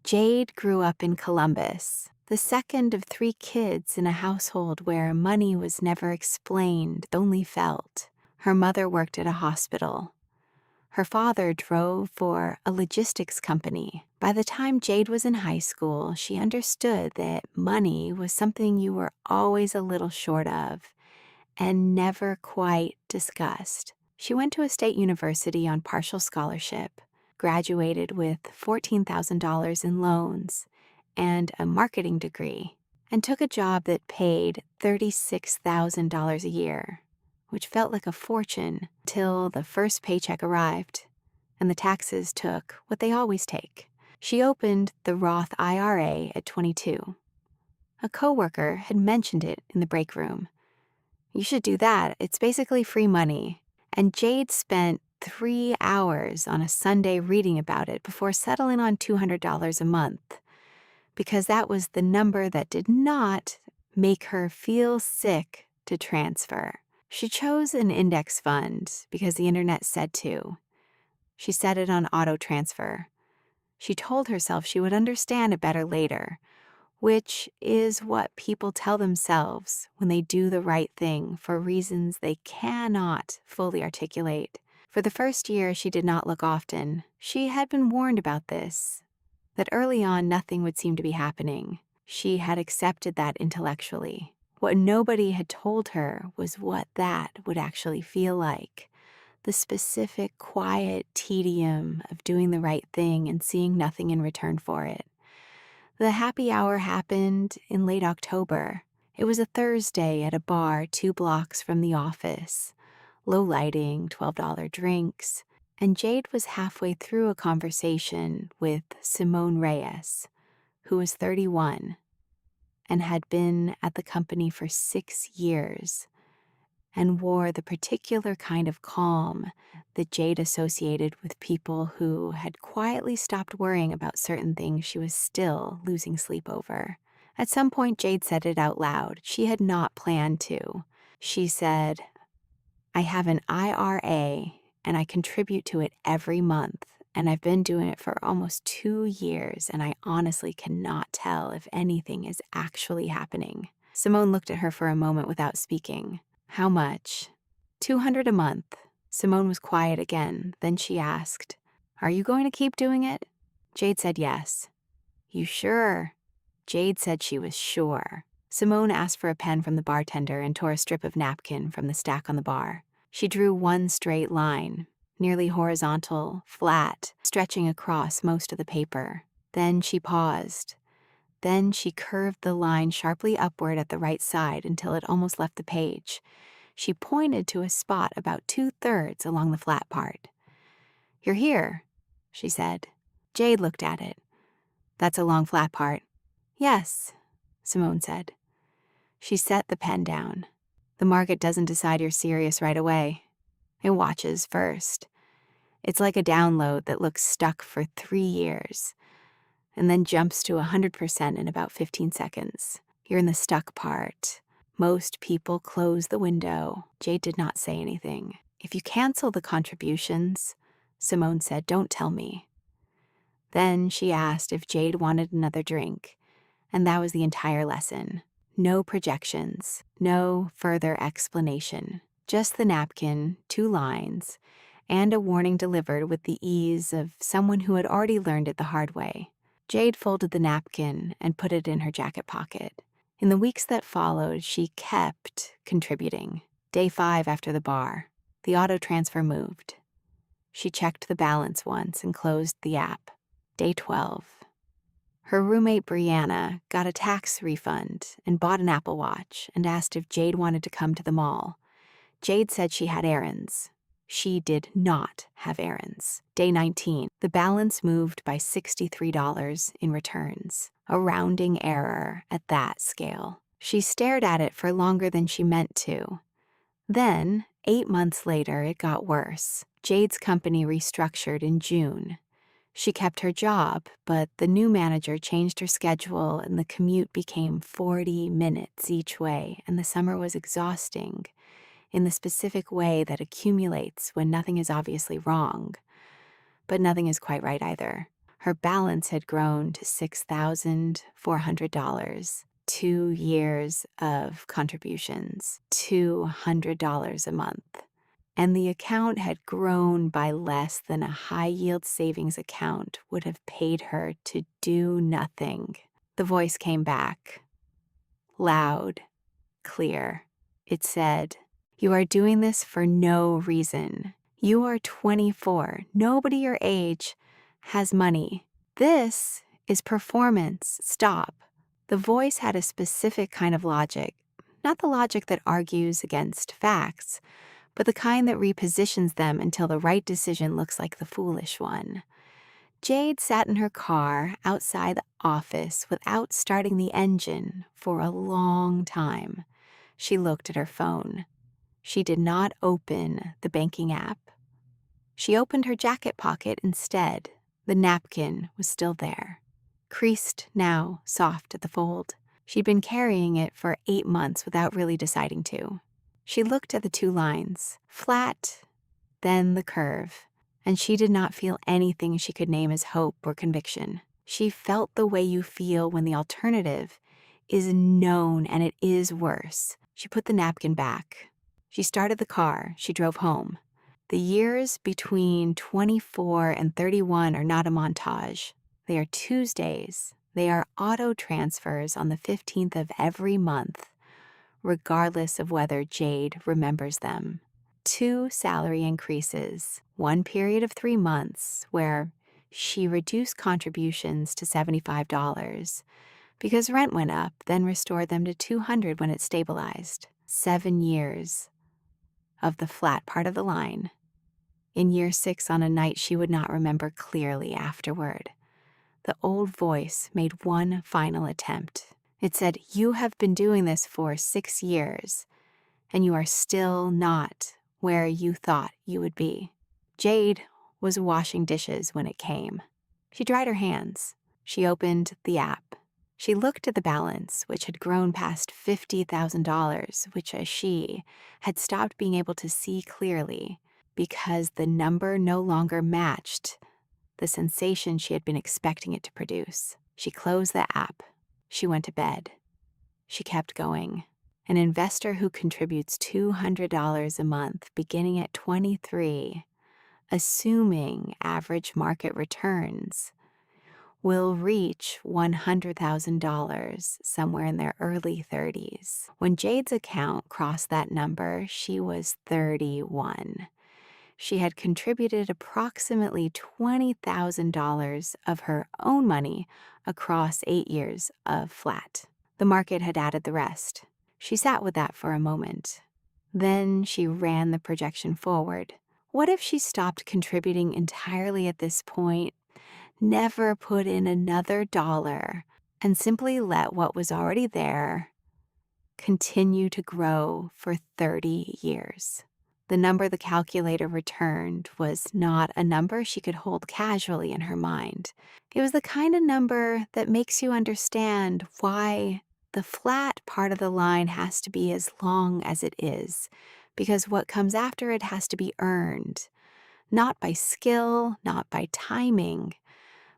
Jade grew up in Columbus, the second of 3 kids in a household where money was never explained, only felt. Her mother worked at a hospital. Her father drove for a logistics company. By the time Jade was in high school, she understood that money was something you were always a little short of and never quite discussed. She went to a state university on partial scholarship, graduated with $14,000 in loans and a marketing degree, and took a job that paid $36,000 a year, which felt like a fortune till the first paycheck arrived and the taxes took what they always take. She opened the Roth IRA at 22. A coworker had mentioned it in the break room. "You should do that. It's basically free money." And Jade spent 3 hours on a Sunday reading about it before settling on $200 a month, because that was the number that did not make her feel sick to transfer. She chose an index fund because the internet said to. She set it on auto transfer. She told herself she would understand it better later, which is what people tell themselves when they do the right thing for reasons they cannot fully articulate. For the first year, she did not look often. She had been warned about this, that early on nothing would seem to be happening. She had accepted that intellectually. What nobody had told her was what that would actually feel like. The specific, quiet tedium of doing the right thing and seeing nothing in return for it. The happy hour happened in late October. It was a Thursday at a bar 2 blocks from the office. Low lighting, $12 drinks, and Jade was halfway through a conversation with Simone Reyes, who was 31 and had been at the company for 6 years and wore the particular kind of calm that Jade associated with people who had quietly stopped worrying about certain things she was still losing sleep over. At some point, Jade said it out loud. She had not planned to. She said, "I have an IRA and I contribute to it every month, and I've been doing it for almost 2 years, and I honestly cannot tell if anything is actually happening." Simone looked at her for a moment without speaking. "How much?" $200 a month. Simone was quiet again. Then she asked, "Are you going to keep doing it?" Jade said yes. "You sure?" Jade said she was sure. Simone asked for a pen from the bartender and tore a strip of napkin from the stack on the bar. She drew one straight line, nearly horizontal, flat, stretching across most of the paper. Then she paused. Then she curved the line sharply upward at the right side until it almost left the page. She pointed to a spot about 2/3 along the flat part. "You're here," she said. Jade looked at it. "That's a long flat part." "Yes," Simone said. She set the pen down. "The market doesn't decide you're serious right away. It watches first. It's like a download that looks stuck for 3 years and then jumps to 100% in about 15 seconds. You're in the stuck part. Most people close the window." Jade did not say anything. "If you cancel the contributions," Simone said, "don't tell me." Then she asked if Jade wanted another drink, and that was the entire lesson. No projections, no further explanation. Just the napkin, 2 lines, and a warning delivered with the ease of someone who had already learned it the hard way. Jade folded the napkin and put it in her jacket pocket. In the weeks that followed, she kept contributing. Day 5 after the bar, the auto transfer moved. She checked the balance once and closed the app. Day 12. Her roommate Brianna got a tax refund and bought an Apple Watch and asked if Jade wanted to come to the mall. Jade said she had errands. She did not have errands. Day 19, the balance moved by $63 in returns, a rounding error at that scale. She stared at it for longer than she meant to. Then, 8 months later, it got worse. Jade's company restructured in June. She kept her job, but the new manager changed her schedule and the commute became 40 minutes each way, and the summer was exhausting in the specific way that accumulates when nothing is obviously wrong, but nothing is quite right either. Her balance had grown to $6,400. 2 years of contributions, $200 a month. And the account had grown by less than a high-yield savings account would have paid her to do nothing. The voice came back, loud, clear. It said, "You are doing this for no reason. You are 24. Nobody your age has money. This is performance. Stop." The voice had a specific kind of logic, not the logic that argues against facts, but the kind that repositions them until the right decision looks like the foolish one. Jade sat in her car outside the office without starting the engine for a long time. She looked at her phone. She did not open the banking app. She opened her jacket pocket instead. The napkin was still there, creased now, soft at the fold. She'd been carrying it for 8 months without really deciding to. She looked at the 2 lines, flat, then the curve, and she did not feel anything she could name as hope or conviction. She felt the way you feel when the alternative is known and it is worse. She put the napkin back. She started the car. She drove home. The years between 24 and 31 are not a montage. They are Tuesdays. They are auto transfers on the 15th of every month, regardless of whether Jade remembers them. 2 salary increases, 1 period of 3 months where she reduced contributions to $75 because rent went up, then restored them to $200 when it stabilized. 7 years of the flat part of the line. In year 6, on a night she would not remember clearly afterward, the old voice made one final attempt. It said, "You have been doing this for 6 years, and you are still not where you thought you would be." Jade was washing dishes when it came. She dried her hands. She opened the app. She looked at the balance, which had grown past $50,000, which as she had stopped being able to see clearly because the number no longer matched the sensation she had been expecting it to produce. She closed the app. She went to bed. She kept going. An investor who contributes $200 a month beginning at 23, assuming average market returns, will reach $100,000 somewhere in their early 30s. When Jade's account crossed that number, she was 31. She had contributed approximately $20,000 of her own money across 8 years of flat. The market had added the rest. She sat with that for a moment. Then she ran the projection forward. What if she stopped contributing entirely at this point, never put in another dollar, and simply let what was already there continue to grow for 30 years? The number the calculator returned was not a number she could hold casually in her mind. It was the kind of number that makes you understand why the flat part of the line has to be as long as it is, because what comes after it has to be earned, not by skill, not by timing,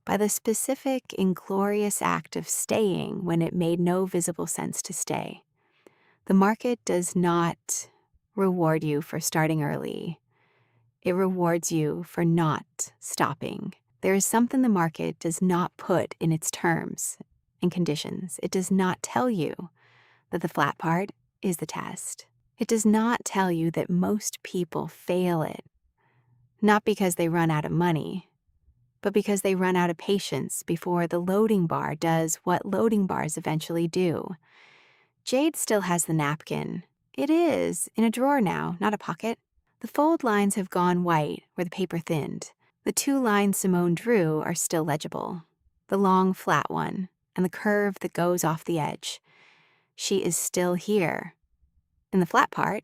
by the specific, inglorious act of staying when it made no visible sense to stay. The market does not reward you for starting early. It rewards you for not stopping. There is something the market does not put in its terms and conditions. It does not tell you that the flat part is the test. It does not tell you that most people fail it, not because they run out of money, but because they run out of patience before the loading bar does what loading bars eventually do. Jade still has the napkin. It is in a drawer now, not a pocket. The fold lines have gone white where the paper thinned. The 2 lines Simone drew are still legible. The long, flat one and the curve that goes off the edge. She is still here. In the flat part,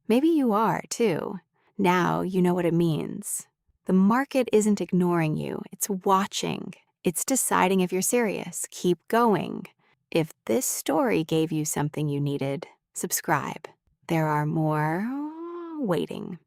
maybe you are too. Now you know what it means. The market isn't ignoring you. It's watching. It's deciding if you're serious. Keep going. If this story gave you something you needed, subscribe. There are more waiting.